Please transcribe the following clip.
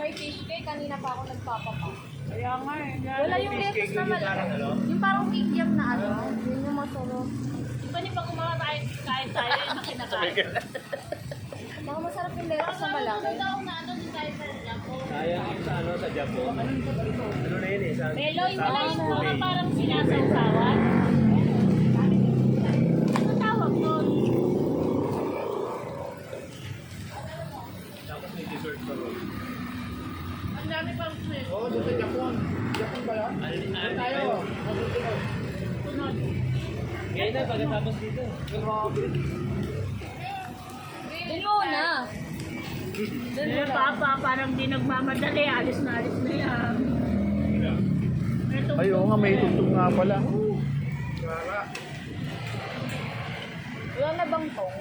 May fish cake, kanina pa ako nagpapapa. Kaya nga eh. Wala yung lettuce na malaki. Yung parang medium na ano, yun yung masarap. Iba niyo pa kumakain tayo yung kinakain. Baka masarap yung lettuce na malaki. na ano din tayo sa Japan. Sayang yung sa ano, sa Japan. Ano na yun eh? Sa, Meloy, wala yung mga parang sinasawsawan. Ano tawag doon? Tapos may dessert pa ron. Ang dami pang sweet. Oo, doon sa Japon. Japon ba yan? Ano Tayo. Sunod. Ngayon na, pagkatapos dito. Yun muna. Eh, Papa, parang di nagmamadali. Alis na yan. Ay, oo nga, may tugtog nga pala. Wala na bang tong?